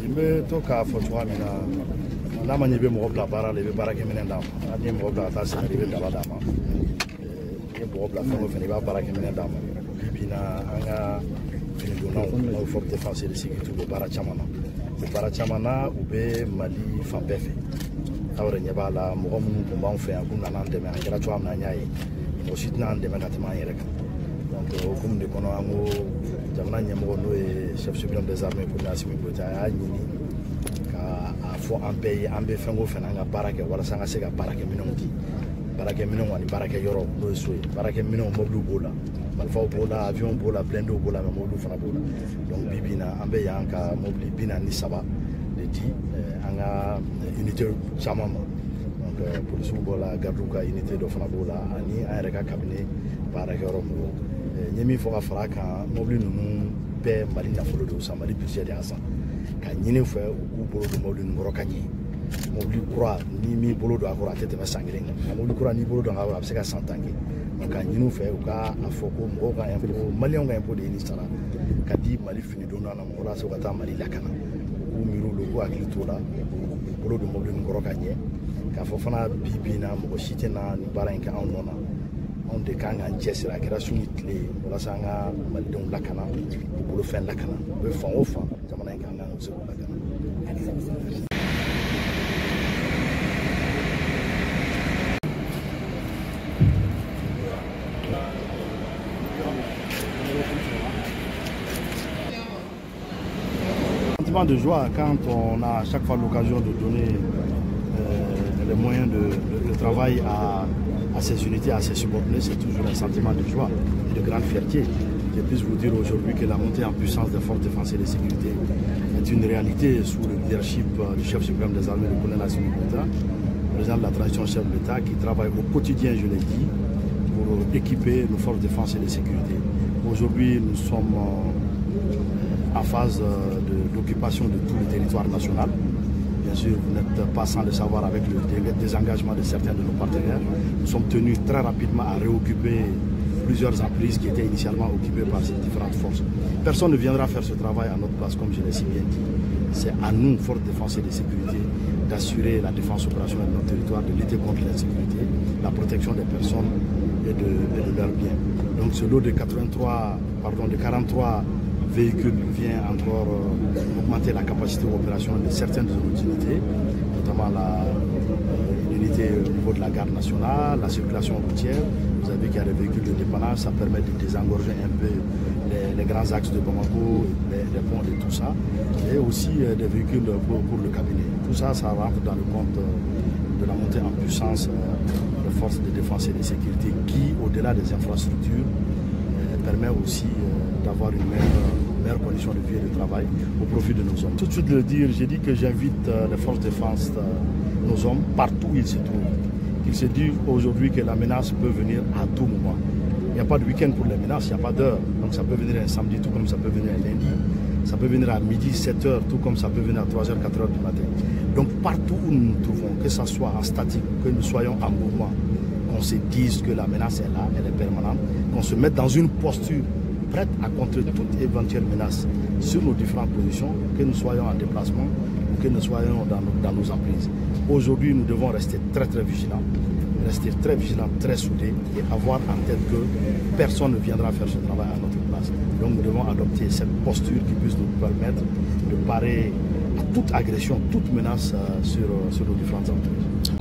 Jimbe to ka fo cogoya min na n'a ma ɲɛ i bɛ mɔgɔ bila baara la i bɛ baarakɛminɛn d'a ma n'i ye mɔgɔ bila ka taa sɛnɛ i bɛ daba d'a ma n'i ye mɔgɔ bila fɛn o fɛn i b'a baarakɛminɛn d'a ma bi na an ka finidonnaw n'o force de défense et de sécurité u bɛ baara caman na u baara caman na u bɛ Mali fan bɛɛ fɛ aw yɛrɛ ɲɛ b'a la mɔgɔ minnu tun b'anw fɛ yan k'u nana an dɛmɛ an kɛra cogoya min na an y'a ye mɔgɔ si tɛna an dɛmɛ ka tɛmɛ an yɛrɛ kan donc o hukumu de kɔnɔ an ko jamana ɲɛmɔgɔ n'o ye chef suprême des armées colonel Assimi Goïta a y'a ɲini ka a fɔ an bɛɛ ye an bɛ fɛn o fɛn an ka baara kɛ walasa an ka se ka baarakɛminɛnw di baarakɛminɛnw ani baarakɛyɔrɔ n'o ye so ye baarakɛminɛnw mobiliw b'o la marifaw b'o la avion b'o la blindés b'o la mais mobiliw fana b'o la donc bi bi in na an bɛ yan ka mobili 43 de di an ka unité caman ma donc polisiw b'o la gardiw ka unité dɔ fana b'o la ani an yɛrɛ ka cabinet baarakɛyɔrɔ mɔgɔw n ye min fɔ ka fara a kan mobili ninnu bɛɛ Mali nafolo de y'o san Mali budget de y'a san ka ɲini fɛ u k'u bolo don mobili ninnu kɔrɔ ka ɲɛ mobili kura ni m'i bolo don a kɔrɔ a tɛ tɛmɛ san kelen kan nka mobili kura n'i bolo don a kɔrɔ a bɛ se ka san 10 kɛ donc ka ɲini u fɛ u ka a fɔ ko mɔgɔw ka impôt maliyɛnw ka impôt de ye nin sara ka di Mali finidonna na mɔgɔw walasa u ka taa Mali lakana u k'u miiri o la u k'u hakili t'o la u bolo don mobili ninnu kɔrɔ ka ɲɛ k'a fɔ fana bi bi in na mɔgɔ si tɛ na nin baara in kɛ anw nɔ na anw de kan k'an cɛsiri a kɛra su ni tile walasa an ka malidenw lakana u bolo fɛn lakana u bɛ fan o fan jamana in kan kan se k'u lakana. Sentiment de joie quand on a à chaque fois l'occasion de donner les moyens de travail à ces unités, à ces subordonnés, c'est toujours un sentiment de joie et de grande fierté. Je puisse vous dire aujourd'hui que la montée en puissance des forces de défense et de sécurité est une réalité sous le leadership du chef suprême des armées, le colonel Assimi Goïta, président de la transition chef de l'État, qui travaille au quotidien, je l'ai dit, pour équiper nos forces de défense et de sécurité. Aujourd'hui, nous sommes en phase d'occupation de tout le territoire national. Bien sûr, vous n'êtes pas sans le savoir avec le désengagement de certains de nos partenaires. Nous sommes tenus très rapidement à réoccuper plusieurs emprises qui étaient initialement occupées par ces différentes forces. Personne ne viendra faire ce travail à notre place, comme je l'ai si bien dit. C'est à nous, forces de défense et de sécurité, d'assurer la défense opérationnelle de notre territoire, de lutter contre l'insécurité, la protection des personnes et de leurs biens. Donc ce lot de 43 véhicules vient encore augmenter la capacité opérationnelle de certaines de nos unités, notamment l'unité au niveau de la garde nationale, la circulation routière. Vous avez vu qu'il y a des véhicules de dépannage, ça permet de désengorger un peu les grands axes de Bamako, les ponts et tout ça. Et aussi des véhicules pour le cabinet. Tout ça, ça rentre dans le compte de la montée en puissance des forces de défense et de sécurité qui, au-delà des infrastructures, permet aussi d'avoir une meilleure condition de vie et de travail au profit de nos hommes. Tout de suite le dire, j'ai dit que j'invite les forces de défense, nos hommes, partout où ils se trouvent. Qu'ils se disent aujourd'hui que la menace peut venir à tout moment. Il n'y a pas de week-end pour les menaces, il n'y a pas d'heure. Donc ça peut venir un samedi tout comme ça peut venir un lundi. Ça peut venir à midi, 7h, tout comme ça peut venir à 3h, 4h du matin. Donc partout où nous nous trouvons, que ce soit en statique, que nous soyons en mouvement, qu'on se dise que la menace est là, elle est permanente, qu'on se mette dans une posture prête à contrer toute éventuelle menace sur nos différentes positions, que nous soyons en déplacement ou que nous soyons dans nos emprises. Aujourd'hui, nous devons rester très vigilants, très soudés et avoir en tête que personne ne viendra faire ce travail à notre place. Donc nous devons adopter cette posture qui puisse nous permettre de parer à toute agression, toute menace sur nos différentes emprises.